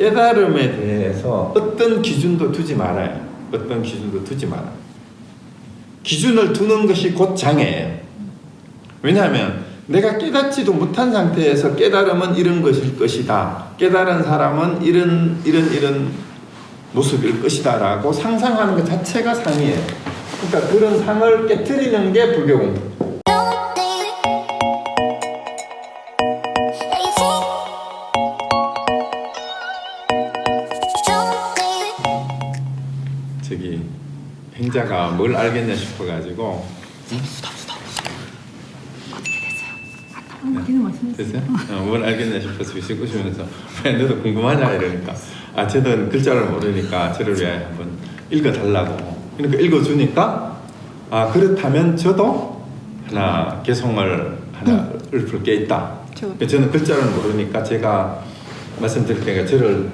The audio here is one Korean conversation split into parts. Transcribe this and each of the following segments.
깨달음에 대해서 어떤 기준도 두지 말아요. 어떤 기준도 두지 마라. 기준을 두는 것이 곧 장애예요. 왜냐하면 내가 깨닫지도 못한 상태에서 깨달음은 이런 것일 것이다, 깨달은 사람은 이런 모습일 것이다 라고 상상하는 것 자체가 상이에요. 그러니까 그런 상을 깨트리는 게 불교 공부. 저기 행자가 뭘 알겠냐 싶어가지고 됐어요? 뭘 알겠냐 싶어서 비씩 웃으면서 왜 너도 궁금하냐 이러니까 저는 글자를 모르니까 저를 위해 한번 읽어달라고. 그러니까 읽어주니까 그렇다면 저도 하나 개성을 하나 읊을 게 있다. 저는 글자를 모르니까 제가 말씀드릴 때가 저를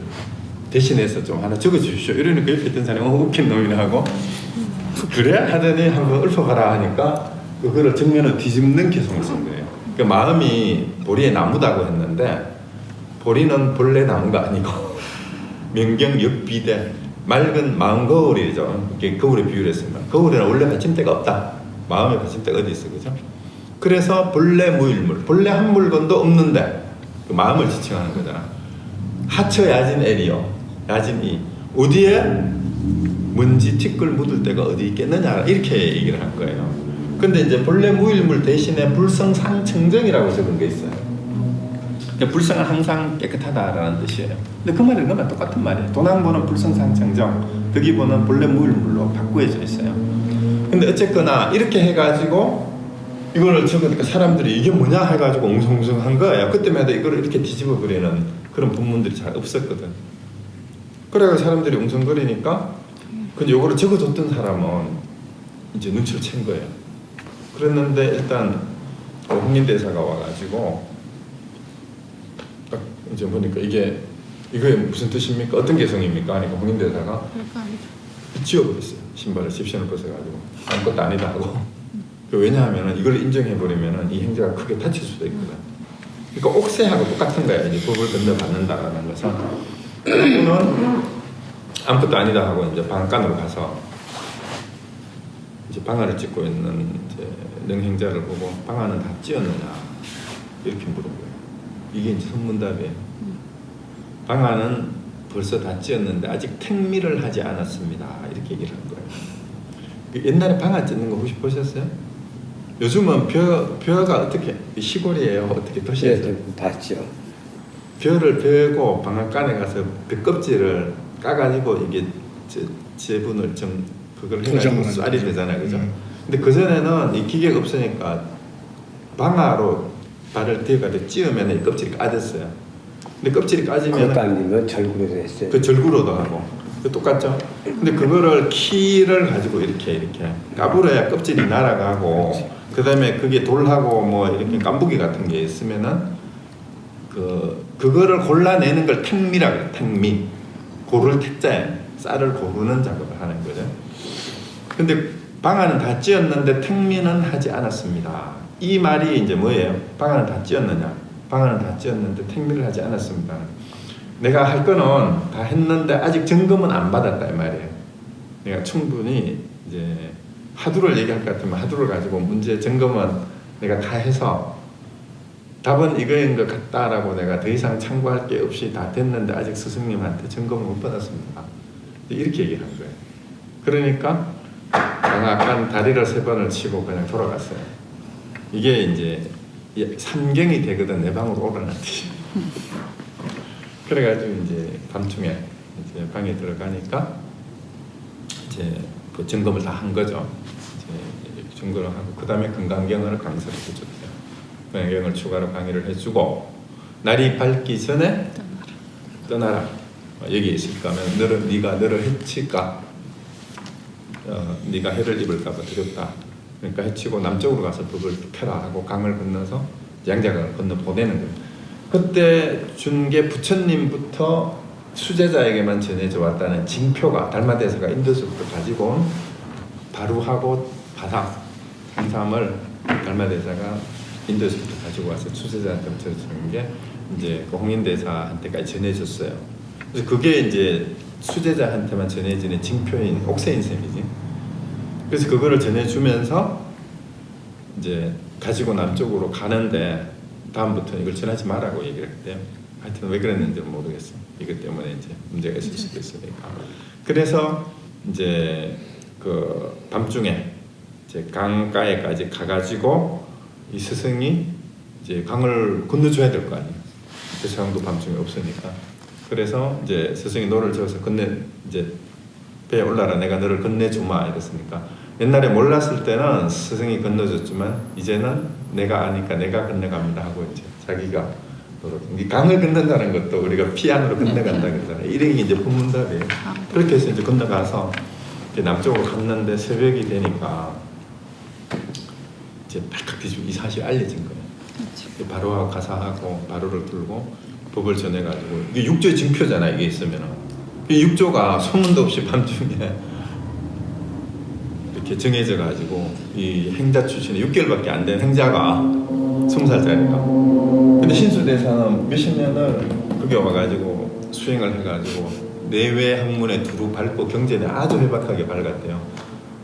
대신해서 좀 하나 적어주십시오 이러니까 옆에 있던 사람이 웃긴 놈이나 하고 그래? 하더니 한번 읊어봐라 하니까 그거를 정면을 뒤집는 개성을 쓴 거예요. 그 마음이 보리의 나무다고 했는데 보리는 본래 나무가 아니고 명경역비대 맑은 마음 거울이죠. 이게 거울에 비유를 했습니다. 거울에는 원래 받침대가 없다. 마음의 받침대가 어디 있어, 그죠? 그래서 본래 무일물, 본래 한 물건도 없는데 그 마음을 지칭하는 거잖아. 하처 야진 에리요, 야진이 어디에 먼지 티끌 묻을 데가 어디 있겠느냐 이렇게 얘기를 한 거예요. 근데 이제 본래 무일물 대신에 불성상청정이라고 적은 게 있어요. 그러니까 불성은 항상 깨끗하다라는 뜻이에요. 근데 그 말은 그만 똑같은 말이에요. 도난보는 불성상청정, 득이보는 본래 무일물로 바꾸어져 있어요. 근데 어쨌거나 이렇게 해가지고 이거를 적으니까 사람들이 이게 뭐냐 해가지고 웅성웅성한 거예요. 그때마다 이거를 이렇게 뒤집어 버리는 그런 본문들이 잘 없었거든. 그래서 사람들이 웅성거리니까 근데 이거를 적어줬던 사람은 이제 눈치를 챈 거예요. 그랬는데 일단 홍인대사가 와가지고 딱 이제 보니까 이게 무슨 뜻입니까? 어떤 개성입니까? 하니까 홍인대사가 지워버렸어요. 신발을 십션을 벗어가지고 아무것도 아니다 하고. 왜냐하면 이걸 인정해버리면 이 행자가 크게 다칠 수도 있거든. 그러니까 옥새하고 똑같은 거야. 이제 법을 건너받는다라는 것은. 그분은 아무것도 아니다 하고 이제 방앗간으로 가서 이제 방아를 찍고 있는 이제 능행자를 보고 방아는 다 찧었느냐 이렇게 물은 거예요. 이게 이제 선문답이에요. 방아는 벌써 다 찧었는데 아직 택미를 하지 않았습니다. 이렇게 얘기를 한 거예요. 옛날에 방아 찧는 거 혹시 보셨어요? 요즘은 벼가 어떻게 시골이에요? 어떻게 도시에서? 봤죠. 벼를 베고 방앗간에 가서 그 껍질을 까가지고 이게 제분을 좀 그걸 해가지고 쌀이 되잖아요, 그죠? 근데 그 전에는 이 기계가 없으니까 방아로 발을 대가지고 찧으면 이 껍질이 까졌어요. 근데 껍질이 까지면 그것도 아니면 절구로도 했어요. 그 절구로도 하고 그 똑같죠? 근데 그거를 키를 가지고 이렇게 까불어야 껍질이 날아가고 그 다음에 그게 돌하고 뭐 이렇게 깐부기 같은 게 있으면은 그거를 골라내는 걸 택미라고 해요. 택미. 고를 택자에 쌀을 고르는 작업을 하는 거죠. 근데 방아는 다 찧었는데 택미는 하지 않았습니다. 이 말이 이제 뭐예요? 방아는 다 찧었느냐? 방아는 다 찧었는데 택미를 하지 않았습니다. 내가 할 거는 다 했는데 아직 점검은 안 받았다 이 말이에요. 내가 충분히 이제 하두를 얘기할 것 같으면 하두를 가지고 문제 점검은 내가 다 해서 답은 이거인 것 같다라고 내가 더 이상 참고할 게 없이 다 됐는데 아직 스승님한테 점검을 못 받았습니다. 이렇게 얘기를 한 거예요. 그러니까 방앗간 다리를 3번을 치고 그냥 돌아갔어요. 이게 이제 삼경이 되거든. 내 방으로 오라는 뜻이에요. 그래가지고 이제 밤중에 이제 방에 들어가니까 이제 그 점검을 다 한 거죠. 이제 점검을 하고 그 다음에 건강경을 강사를 해줬어요. 건강경을 추가로 강의를 해주고 날이 밝기 전에 떠나라. 여기 있을까 하면 네가 너를 해칠까? 네가 해를 입을까봐 두렵다. 그러니까 해치고 남쪽으로 가서 법을 펴라 하고 강을 건너서 양자강을 건너 보내는 거예요. 그때 준 게 부처님부터 수제자에게만 전해져 왔다는 징표가 달마대사가 인도서부터 가지고 온 바루하고 바삭 삼삼을 달마대사가 인도서부터 가지고 와서 수제자한테 전해주는 게 이제 그 홍인대사한테까지 전해줬어요. 그래서 그게 이제 수제자한테만 전해지는 징표인 옥세인 셈이지. 그래서 그거를 전해주면서 이제 가지고 남쪽으로 가는데 다음부터는 이걸 전하지 말라고 얘기를 했대요. 하여튼 왜 그랬는지는 모르겠어. 이것 때문에 이제 문제가 있을 수도 있으니까. 그래서 이제 그 밤중에 이제 강가에까지 가가지고 이 스승이 이제 강을 건너줘야 될 거 아니에요. 그 사람도 밤중에 없으니까. 그래서 이제 스승이 노를 저어서 이제 배에 올라라 내가 너를 건네주마 이랬으니까 옛날에 몰랐을 때는 스승이 건너줬지만 이제는 내가 아니까 내가 건너갑니다 하고 이제 자기가 이 강을 건넌다는 것도 우리가 피안으로 건너간다 그러잖아요. 이름이 이제 본문답이에요. 그렇게 해서 이제 건너가서 이제 남쪽으로 갔는데 새벽이 되니까 이제 팍팍 뒤집어 이 사실이 알려진 거예요. 바로하고 가사하고 바로를 들고 법을 전해가지고 이게 육조의 징표잖아. 이게 있으면은 이 육조가 소문도 없이 밤중에 이렇게 정해져 가지고 이 행자 출신의 6개월밖에 안 된 행자가 20살짜리가 근데 신수대사는 몇십 년을 거기 와가지고 수행을 해가지고 내외 학문에 두루 밟고 경전에 아주 해박하게 밝았대요.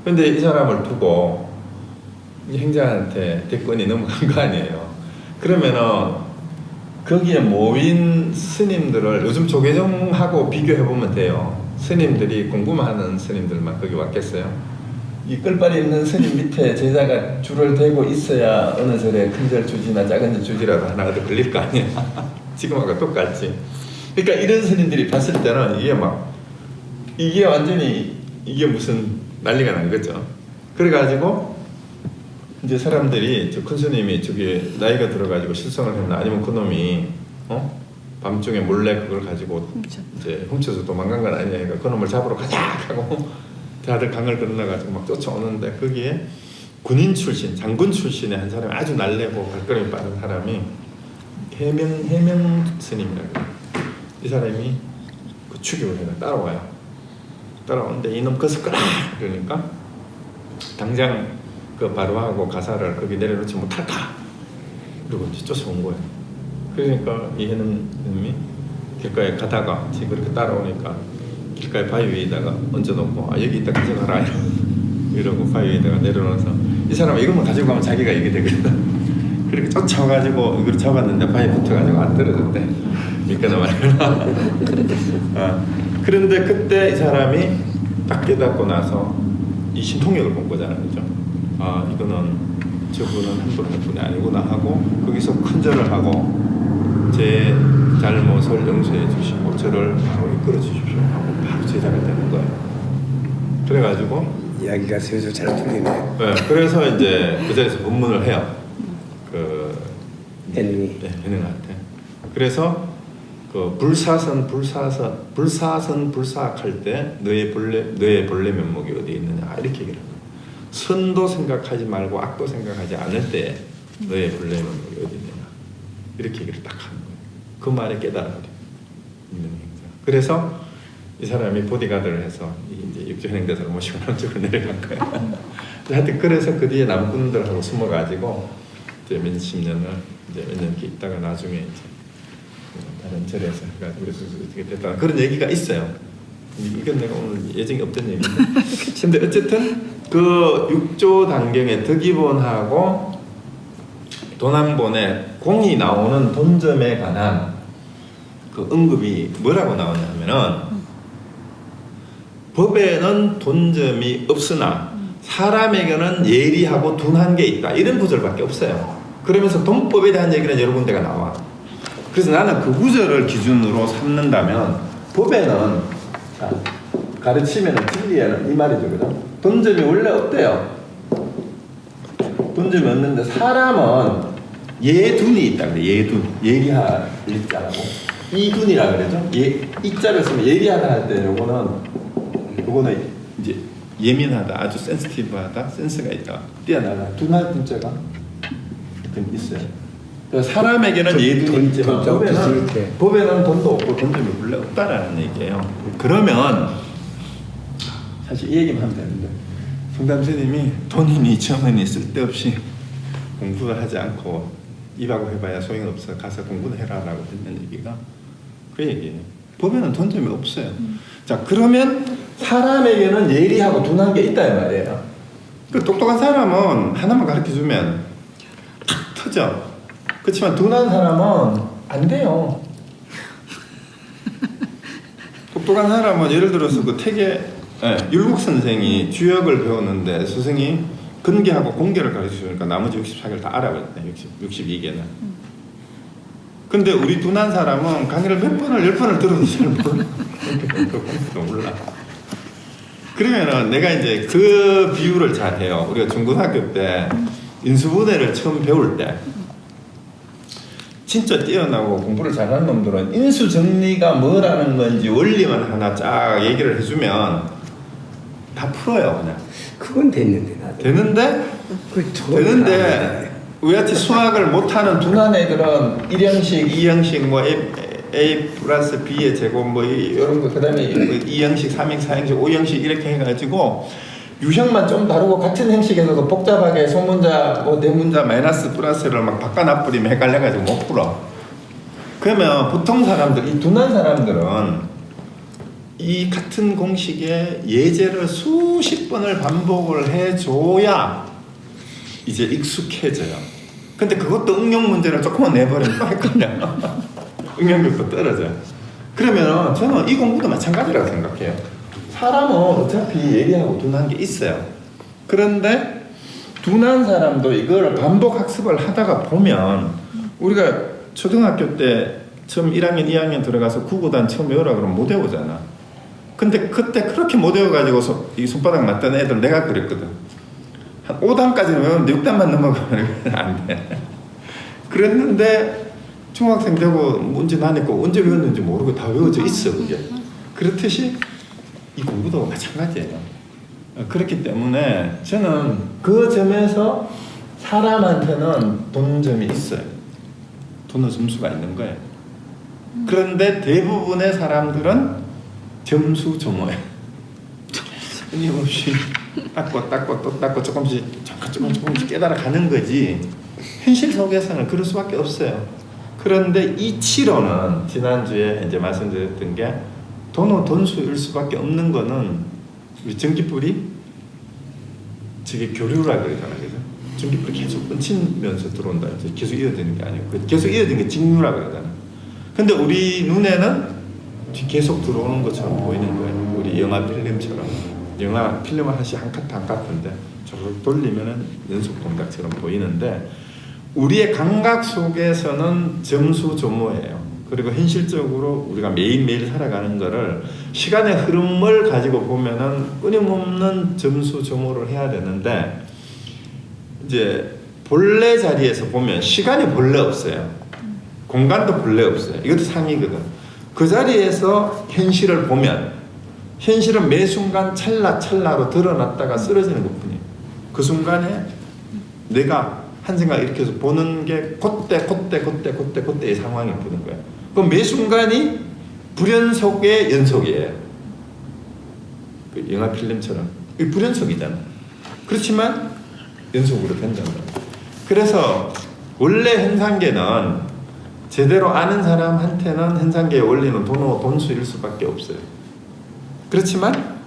근데 이 사람을 두고 이 행자한테 대권이 넘어간 거 아니에요. 그러면은 거기에 모인 스님들을 요즘 조계종하고 비교해보면 돼요. 스님들이 공부만 하는 스님들만 거기 왔겠어요? 이 끌발이 있는 스님 밑에 제자가 줄을 대고 있어야 어느 절에 큰절 주지나 작은 절 주지라도 하나 더 걸릴 거 아니야. 지금하고 똑같지. 그러니까 이런 스님들이 봤을 때는 이게 완전히 이게 무슨 난리가 난 거죠. 그래가지고 이제 사람들이 저 큰 스님이 저기 나이가 들어가지고 실성을 했나 아니면 그놈이 밤중에 몰래 그걸 가지고 이제 훔쳐서 도망간 건 아니냐. 그러니까 그놈을 잡으러 가자 하고 다들 강을 건너가지고 막 쫓아오는데 거기에 군인 출신, 장군 출신의 한 사람이 아주 날래고 발걸음이 빠른 사람이 해명 스님이라고 해요. 이 사람이 그 추격을 해서 따라와요. 따라오는데 이놈 거서 끄라 그러니까 당장 그 바로하고 가사를 거기 내려놓지 못할까 그리고 이제 쫓아온 거예요. 그러니까 이 해명님이 길가에 가다가 지금 그렇게 따라오니까 길가에 바위 위에다가 얹어놓고 여기 있다 가져가라 이러고 바위 위에다가 내려놓아서 이 사람은 이것만 가지고 가면 자기가 이게 되거든. 그렇게 쫓아와가지고 이걸 잡았는데 바위 붙어가지고 안 떨어졌대. 믿거나 말거나. 그런데 그때 이 사람이 딱 깨닫고 나서 이 신통력을 본 거잖아요. 그죠? 이거는 저분은 함부로 할 분이 아니구나 하고 거기서 큰절을 하고 제 잘못을 용서해 주시고 저를 바로 이끌어 주십시오 하고 바로 제자가 되는 거예요. 그래가지고 이야기가 슬슬 잘 풀리네. 네, 그래서 이제 그 자리에서 법문을 해요. 그 해능이. 네, 해능한테. 그래서 그 불사할 때 너의 본래 면목이 어디에 있느냐 이렇게 얘기를 합니다. 선도 생각하지 말고 악도 생각하지 않을 때 너의 본래 면목이 어디 있느냐 이렇게 얘기를 딱 하는 거예요. 그 말에 깨달아 있는 행사. 그래서 이 사람이 보디가드를 해서 이제 육조행대사를 모시고 남쪽으로 내려간 거예요. 하여튼 그래서 그 뒤에 남군들하고 숨어가지고 이제 몇십 년을 이제 몇 년 이렇게 있다가 나중에 이제 다른 절에서 그래서 어떻게 됐다 그런 얘기가 있어요. 이건 내가 오늘 예정이 없던 얘기인데. 근데 어쨌든 그 육조 단경의 덕이본하고 도남본에 공이 나오는 돈점에 관한 그 언급이 뭐라고 나오냐 하면은 법에는 돈점이 없으나 사람에게는 예리하고 둔한 게 있다 이런 구절밖에 없어요. 그러면서 돈법에 대한 얘기는 여러 군데가 나와. 그래서 나는 그 구절을 기준으로 삼는다면 법에는 가르치면 진리에는 이 말이죠. 그죠? 돈점이 원래 없대요. 돈점이 없는데 사람은 예둔이 있다 그래. 예둔. 예리할 일자라고. 이둔이라 그러죠. 이자를 쓰면 예리하다 할 때 요거는 이제 예민하다, 아주 센시티브하다, 센스가 있다, 뛰어나다. 둔할 분자가 있어요. 사람에게는 예둔이 있지만 법에는 돈도 없고 돈점이 원래 없다라는 얘기예요. 그러면 사실 이 얘기만 하면 되는데 성담스님이 돈이니 정은이 쓸데없이 공부를 하지 않고 입하고 해봐야 소용없어 가서 공부는 해라라고 했는 얘기가 그 얘기예요. 법에는 돈점이 없어요. 자, 그러면 사람에게는 예리하고 둔한 게 있다 이 말이에요. 그 똑똑한 사람은 하나만 가르쳐주면 탁 터져. 그렇지만 둔한 사람은 안 돼요. 똑똑한 사람은 예를 들어서 그 율곡 선생이 주역을 배웠는데 스승이 근계하고 공계를 가르쳐주니까 나머지 64개를 다 알아버렸네. 62개는. 근데 우리 둔한 사람은 강의를 몇 번을 10번을 들어도 잘 몰라. 공부도 몰라. 그러면은 내가 이제 그 비유를 잘 해요. 우리가 중고등학교 때 인수분해를 처음 배울 때 진짜 뛰어나고 공부를 잘하는 놈들은 인수정리가 뭐라는 건지 원리만 하나 쫙 얘기를 해주면 다 풀어요 그냥. 그건 됐는데 나도. 되는데 우리같이 수학을 못하는 둔한 애들은 1형식, 2형식 뭐 A 플러스 B의 제곱 뭐 이런 거 그다음에 2형식, 3형식, 4형식, 5형식 이렇게 해가지고 유형만 좀 다르고 같은 형식에서도 복잡하게 소문자 뭐 대문자 마이너스 플러스를 막 바꿔놔버리면 헷갈려가지고 못 풀어. 그러면 보통 사람들, 이 둔한 사람들은 이 같은 공식의 예제를 수십 번을 반복을 해줘야 이제 익숙해져요. 근데 그것도 응용 문제를 조금만 내버리면 또 헷갈려. 응용력도 떨어져. 그러면 저는 이 공부도 마찬가지라고 생각해요. 사람은 어차피 예리하고 둔한 게 있어요. 그런데 둔한 사람도 이걸 반복 학습을 하다가 보면 우리가 초등학교 때 처음 1학년, 2학년 들어가서 구구단 처음 외우라 그러면 못 외우잖아. 근데 그때 그렇게 못 외워가지고 이 손바닥 맞던 애들 내가 그랬거든. 한 5단까지는 외우는데 6단만 넘어가면 안 돼. 그랬는데 중학생 되고 문제 나니까 언제 외웠는지 모르고 다 외워져 있어 그게. 그렇듯이 이 공부도 마찬가지예요. 그렇기 때문에 저는 그 점에서 사람한테는 돈점이 있어요. 돈의 점수가 있는 거예요. 그런데 대부분의 사람들은 점수 점호예요. 끊임없이 닦고 또 닦고 조금씩 깨달아 가는 거지. 현실 속에서는 그럴 수밖에 없어요. 그런데 이 치료는 지난주에 이제 말씀드렸던 게 돈수일 수밖에 없는 거는 우리 전기불이 저게 교류라 그러잖아요. 그죠? 전기불이 계속 끊치면서 들어온다. 계속 이어지는 게 아니고 계속 이어지는 게 직류라 그러잖아요. 근데 우리 눈에는 계속 들어오는 것처럼 보이는 거예요. 우리 영화 필름처럼. 영화 필름을 하나씩 한 카트 한 카트인데 저걸 돌리면은 연속 동작처럼 보이는데 우리의 감각 속에서는 점수 조모예요. 그리고 현실적으로 우리가 매일매일 살아가는 거를 시간의 흐름을 가지고 보면은 끊임없는 점수 조모를 해야 되는데 이제 본래 자리에서 보면 시간이 본래 없어요. 공간도 본래 없어요. 이것도 상이거든. 그 자리에서 현실을 보면 현실은 매 순간 찰나로 드러났다가 쓰러지는 것뿐이에요. 그 순간에 내가 한 생각 이렇게 해서 보는 게 그때의 상황이 보는 거예요. 그럼 매 순간이 불연속의 연속이에요. 그 영화 필름처럼. 이 불연속이잖아. 그렇지만 연속으로 된다는 거예요. 그래서 원래 현상계는 제대로 아는 사람한테는 현상계의 원리는 돈수일 수밖에 없어요. 그렇지만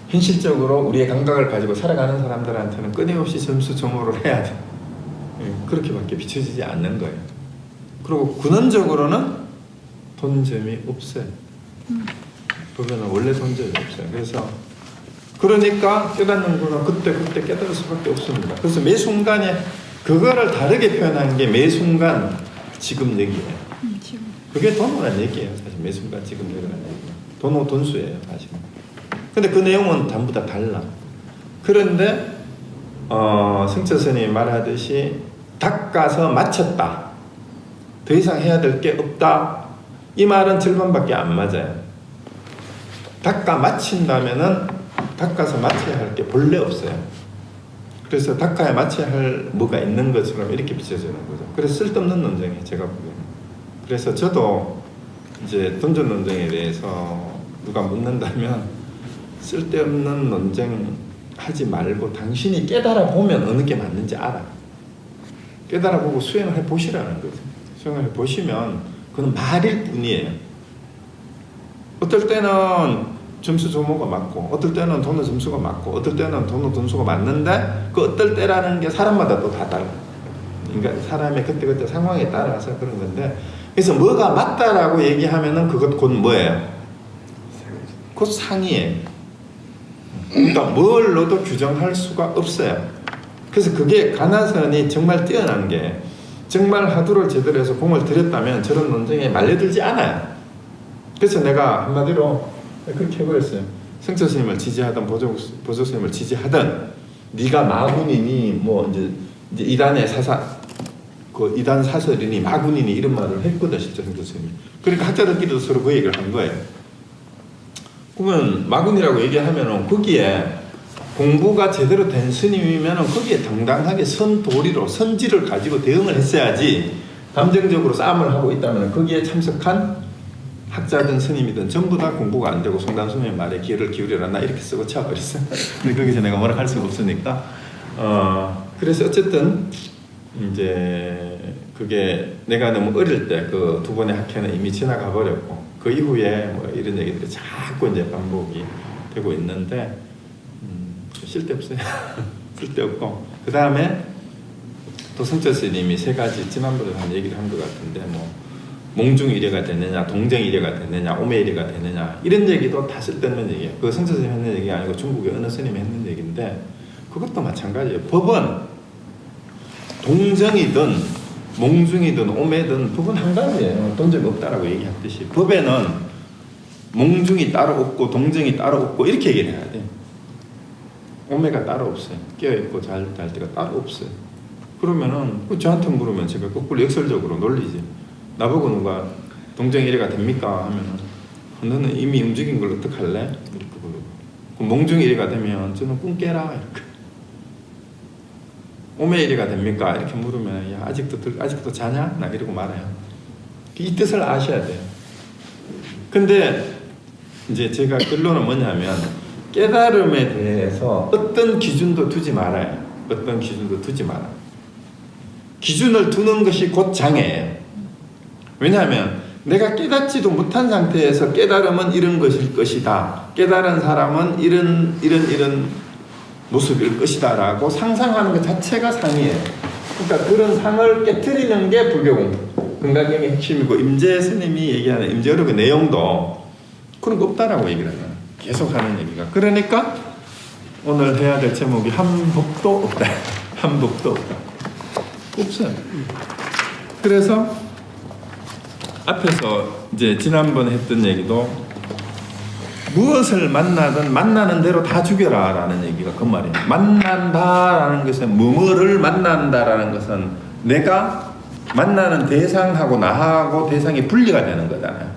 현실적으로 우리의 감각을 가지고 살아가는 사람들한테는 끊임없이 점수 조모를 해야 돼. 그렇게밖에 비춰지지 않는 거예요. 그리고 근원적으로는 돈점이 없어요. 보면은 원래 돈점이 없어요. 그래서 그러니까 깨닫는 거는 그때 깨달을 수밖에 없습니다. 그래서 매 순간에 그거를 다르게 표현한 게 매 순간 지금 얘기예요. 그게 돈이라는 얘기예요. 사실 매 순간 지금 얘기라는 얘기예요. 돈수예요. 사실. 근데 그 내용은 전부 다 달라. 그런데 승철 스님이 말하듯이 닦아서 마쳤다. 더 이상 해야 될 게 없다. 이 말은 절반밖에 안 맞아요. 닦아 마친다면은 닦아서 마쳐야 할 게 본래 없어요. 그래서 닦아야 마쳐야 할 뭐가 있는 것처럼 이렇게 비춰지는 거죠. 그래서 쓸데없는 논쟁이에요. 제가 보기에는. 그래서 저도 이제 던전 논쟁에 대해서 누가 묻는다면 쓸데없는 논쟁 하지 말고 당신이 깨달아 보면 어느 게 맞는지 알아. 깨달아 보고 수행을 해 보시라는 거죠. 수행을 해 보시면 그건 말일 뿐이에요. 어떨 때는 점수 조모가 맞고 어떨 때는 돈의 점수가 맞고 어떨 때는 돈의 점수가 맞는데 그 어떨 때라는 게 사람마다 또 다 달라. 그러니까 사람의 그때그때 상황에 따라서 그런 건데 그래서 뭐가 맞다라고 얘기하면은 그것 곧 뭐예요? 곧 상이에요. 그러니까 뭘 넣어도 규정할 수가 없어요. 그래서 그게 가나선이 정말 뛰어난 게 정말 하두를 제대로 해서 공을 들였다면 저런 논쟁에 말려들지 않아요. 그래서 내가 한마디로 그렇게 해버렸어요. 성철 스님을 지지하든 보조 스님을 지지하든 네가 마군이니 뭐 이제 이단의 그 이단 사설이니 마군이니 이런 말을 했거든 실제 성철 스님이. 그러니까 학자들끼리도 서로 그 얘기를 한 거예요. 그러면 마군이라고 얘기하면은 거기에 공부가 제대로 된 스님이면은 거기에 당당하게 선도리로 선지를 가지고 대응을 했어야지 감정적으로 싸움을 하고 있다면 거기에 참석한 학자든 스님이든 전부 다 공부가 안 되고 송단 스님의 말에 귀를 기울여라 나 이렇게 쓰고 쳐버렸어. 근데 거기서 내가 뭐라 할 수가 없으니까 그래서 어쨌든 이제 그게 내가 너무 어릴 때 그 두 번의 학회는 이미 지나가 버렸고 그 이후에 뭐 이런 얘기들이 자꾸 이제 반복이 되고 있는데 쓸데없어요. 쓸데없고 그 다음에 또 성철 스님이 세 가지 지난번에 한 얘기를 한 것 같은데 뭐 몽중일해가 되느냐 동정일해가 되느냐 오매일해가 되느냐 이런 얘기도 다 쓸데없는 얘기예요. 그 성철 스님이 했는 얘기가 아니고 중국의 어느 스님이 했는 얘기인데 그것도 마찬가지예요. 법은 동정이든 몽중이든 오매든 법은 한 가지예요. 동정이 없다라고 얘기했듯이 법에는 몽중이 따로 없고 동정이 따로 없고 이렇게 얘기를 해야 돼요. 오매가 따로 없어요. 깨어있고 잘 때가 따로 없어요. 그러면은 저한테 물으면 제가 거꾸로 역설적으로 놀리지. 나보고 누가 동정일해가 됩니까? 하면은 너는 이미 움직인 걸 어떡할래? 이렇게 부르고 몽중일해가 되면 저는 꿈 깨라 이렇게 오매일해가 됩니까? 이렇게 물으면 야 아직도 자냐? 나 이러고 말아요. 이 뜻을 아셔야 돼요. 근데 이제 제가 결론은 뭐냐면 깨달음에 대해서 어떤 기준도 두지 말아요. 어떤 기준도 두지 말아요. 기준을 두는 것이 곧 장애예요. 왜냐하면 내가 깨닫지도 못한 상태에서 깨달음은 이런 것일 것이다. 깨달은 사람은 이런 모습일 것이다 라고 상상하는 것 자체가 상이에요. 그러니까 그런 상을 깨트리는 게 불교 공부 금강경의 핵심이고 임재 스님이 얘기하는 임재어록의 내용도 그런 거 없다라고 얘기를 하잖아요. 계속 하는 얘기가. 그러니까 오늘 해야 될 제목이 한복도 없다. 한복도 없다. 없어요. 그래서 앞에서 이제 지난번에 했던 얘기도 무엇을 만나든 만나는 대로 다 죽여라 라는 얘기가 그 말이에요. 만난다라는 것은 뭐뭐를 만난다라는 것은 내가 만나는 대상하고 나하고 대상이 분리가 되는 거잖아요.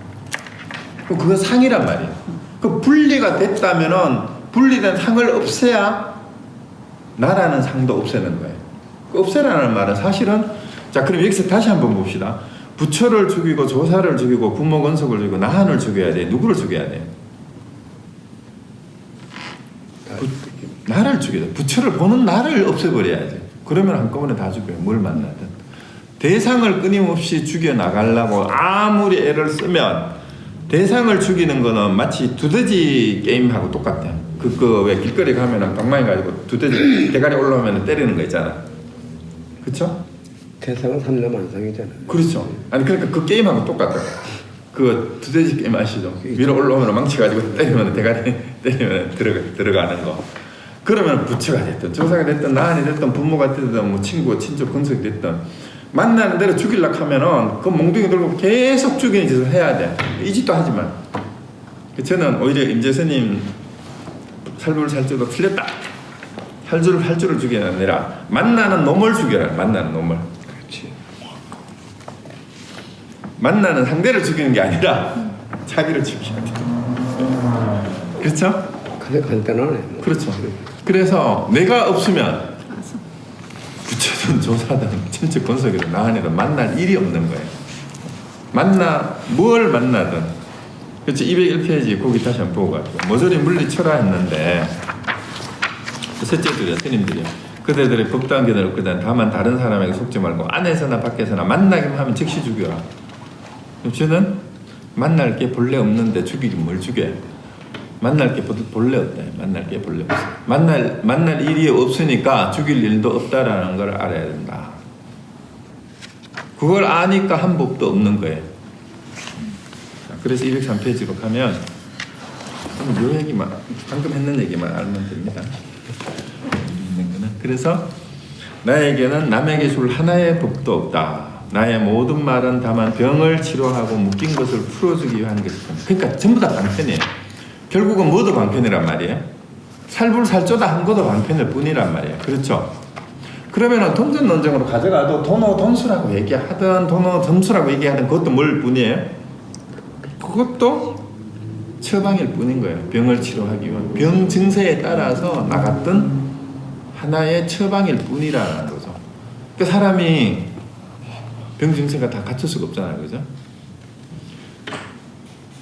그건 상이란 말이에요. 그 분리가 됐다면은 분리된 상을 없애야 나라는 상도 없애는 거예요. 그 없애라는 말은 사실은 자 그럼 여기서 다시 한번 봅시다. 부처를 죽이고 조사를 죽이고 부모건석을 죽이고 나한을 죽여야 돼. 누구를 죽여야 돼? 나를 죽여야 돼. 부처를 보는 나를 없애버려야지. 그러면 한꺼번에 다 죽여요. 뭘 만나든. 대상을 끊임없이 죽여나가려고 아무리 애를 쓰면 대상을 죽이는 거는 마치 두더지 게임하고 똑같아요. 왜 길거리 가면은 방망이 가지고 두더지 대가리 올라오면 때리는 거 있잖아. 그쵸? 대상은 삼라만상이잖아. 그렇죠. 아니 그러니까 그 게임하고 똑같아요. 그 두더지 게임 아시죠? 위로 올라오면 망치 가지고 때리면 대가리 때리면 들어가는 거. 그러면 부처가 됐든 조사가 됐든 나한이 됐든 부모가 됐든 뭐 친구 친족 건석이 됐든 만나는 대로 죽이려고 하면은 그 몽둥이 들고 계속 죽이는 짓을 해야 돼. 이 짓도 하지만 저는 오히려 임재스님 살불살주도 틀렸다. 할 줄을 죽이는 아니라 만나는 놈을 죽여라. 만나는 놈을. 그렇지. 만나는 상대를 죽이는 게 아니라 자기를 죽여야 돼. 그렇죠? 그래 간단하네. 뭐. 그렇죠. 그래서 내가 없으면 부처든 조사든 친척 건석이든 나한이든 만날 일이 없는 거예요. 뭘 만나든. 그렇죠. 201페이지 거기 다시 한번 보고 가지고 모조리 물리쳐라 했는데 셋째들이야 스님들이야. 그대들의 법단계는 없거든. 다만 다른 사람에게 속지 말고 안에서나 밖에서나 만나기만 하면 즉시 죽여라. 저는 만날 게 본래 없는데 죽이긴 뭘 죽여? 만날 게 본래 없대. 만날 게 본래 없어. 만날 일이 없으니까 죽일 일도 없다라는 걸 알아야 된다. 그걸 아니까 한 법도 없는 거예요. 그래서 203페이지로 가면 요 얘기만 방금 했는 얘기만 알면 됩니다. 그래서 나에게는 남에게 줄 하나의 법도 없다. 나의 모든 말은 다만 병을 치료하고 묶인 것을 풀어주기 위한 것이다. 그러니까 전부 다 방편이에요. 결국은 뭐도 방편이란 말이에요. 살불살조다 한 것도 방편일 뿐이란 말이에요. 그렇죠? 그러면은 동전 논쟁으로 가져가도 돈오 돈수라고 얘기하든 돈오 점수라고 얘기하든 그것도 뭘 뿐이에요? 그것도 처방일 뿐인 거예요. 병을 치료하기 위한 병 증세에 따라서 나갔던 하나의 처방일 뿐이라는 거죠. 그 사람이 병 증세가 다 갖출 수가 없잖아요, 그죠?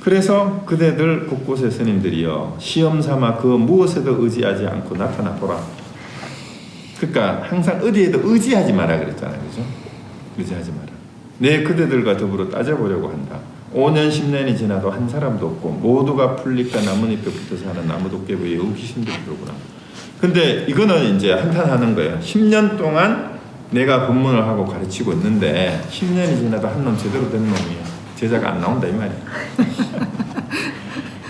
그래서 그대들 곳곳의 스님들이여 시험 삼아 그 무엇에도 의지하지 않고 나타나 보라. 그러니까 항상 어디에도 의지하지 마라 그랬잖아요, 그죠? 의지하지 마라. 내 그대들과 더불어 따져보려고 한다. 5년 10년이 지나도 한 사람도 없고 모두가 풀잎과 나뭇잎에 붙어서 하는 나무도깨비의 귀신들이 그러구나. 근데 이거는 이제 한탄하는 거예요. 10년 동안 내가 법문을 하고 가르치고 있는데 10년이 지나도 한 놈 제대로 된 놈이 제자가 안 나온다 이 말이야.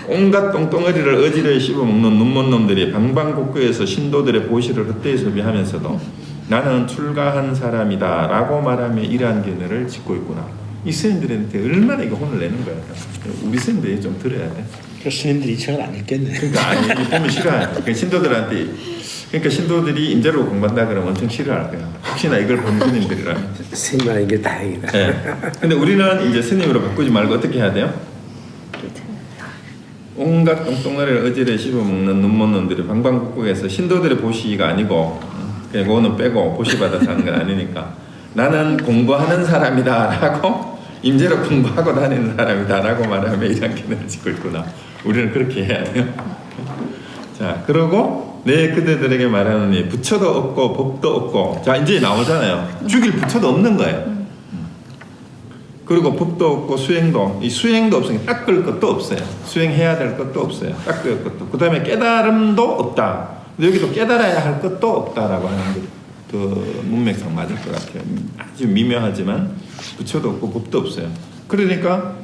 온갖 똥덩어리를 어지러이 씹어먹는 눈먼 놈들이 방방곡곡에서 신도들의 보시를 헛되이 소비하면서도 나는 출가한 사람이다 라고 말하며 이러한 견해를 짓고 있구나. 이 스님들한테 얼마나 이거 혼을 내는 거야. 우리 스님들이 좀 들어야 돼. 그 스님들이 이 책을 안 읽겠네. 그러니까 아니 보면 싫어해. 그러니까 신도들한테 그러니까 신도들이 인재로 공부한다 그러면 엄청 싫어할 거야. 혹시나 이걸 본 스님들이라면. 스님만 이게 다행이다. 네. 근데 우리는 이제 스님으로 바꾸지 말고 어떻게 해야 돼요? 온갖 똥덩어리를 어지러이 씹어먹는 눈먼 놈들이 방방곡곡에서 신도들의 보시가 아니고 그냥 그거는 빼고 보시받아서 하는 건 아니니까 나는 공부하는 사람이다 라고 임재로 공부하고 다니는 사람이다 라고 말하며 이런 견해를 짓고 있구나. 우리는 그렇게 해야 돼요. 자, 그러고 내 그대들에게 말하노니 부처도 없고 법도 없고 자 이제 나오잖아요. 죽일 부처도 없는 거예요. 그리고 법도 없고 수행도 이 수행도 없으니까 닦을 것도 없어요. 수행해야 될 것도 없어요. 닦을 것도. 그 다음에 깨달음도 없다. 여기도 깨달아야 할 것도 없다라고 하는 그 문맥상 맞을 것 같아요. 아주 미묘하지만 부처도 없고 법도 없어요. 그러니까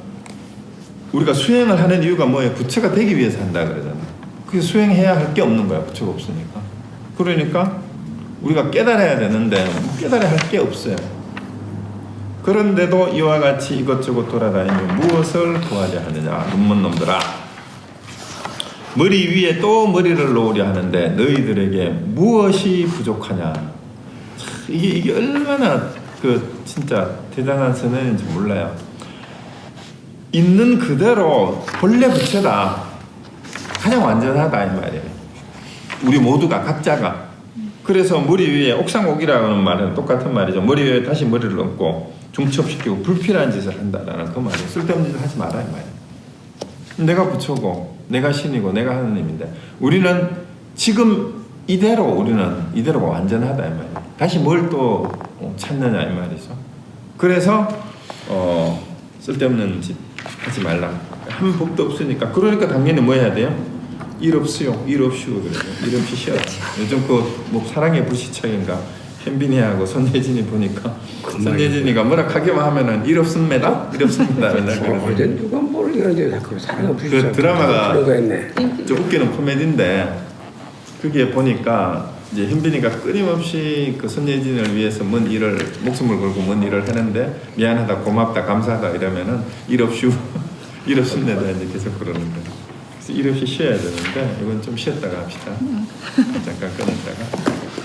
우리가 수행을 하는 이유가 뭐예요? 부처가 되기 위해서 한다 그러잖아요. 그게 수행해야 할 게 없는 거야. 부처가 없으니까. 그러니까 우리가 깨달아야 되는데 깨달아야 할 게 없어요. 그런데도 이와 같이 이것저것 돌아다니며 무엇을 구하려 하느냐 눈먼 놈들아. 머리 위에 또 머리를 놓으려 하는데 너희들에게 무엇이 부족하냐. 이게 얼마나 그 진짜 대단한 선언인지 몰라요. 있는 그대로 본래 부처다. 가장 완전하다 이 말이에요. 우리 모두가 각자가. 그래서 머리 위에 옥상옥이라는 말은 똑같은 말이죠. 머리 위에 다시 머리를 얹고 중첩시키고 불필요한 짓을 한다라는 그 말이에요. 쓸데없는 짓을 하지 마라 이 말이에요. 내가 부처고 내가 신이고 내가 하느님인데 우리는 지금 우리는 이대로가 완전하다 이 말이에요. 다시 뭘 또 찾느냐 이 말이죠. 그래서 쓸데없는 짓 하지 말라. 한 법도 없으니까. 그러니까 당연히 뭐 해야 돼요? 일 없어요. 일 없슈 그래요. 일 없이 쉬어라. 요즘 뭐 사랑의 불시착인가 현빈이하고 손예진이 보니까 손예진이가 뭐라 하기만 하면은 일 없습니다. 일 없습니다. 맨날 어제 누가 모르겠는데 자꾸 사람 그 드라마가 그러겠네. 좀 웃기는 코미디인데 그게 보니까 이제 현빈이가 끊임없이 그 손예진을 위해서 뭔 일을 목숨을 걸고 뭔 일을 하는데 미안하다 고맙다 감사하다 이러면은 일 없슈 일 없습니다 이제 계속 그러는 거예요. 그래서 일 없이 쉬어야 되는데 이건 좀 쉬었다가 합시다. 잠깐 끊었다가.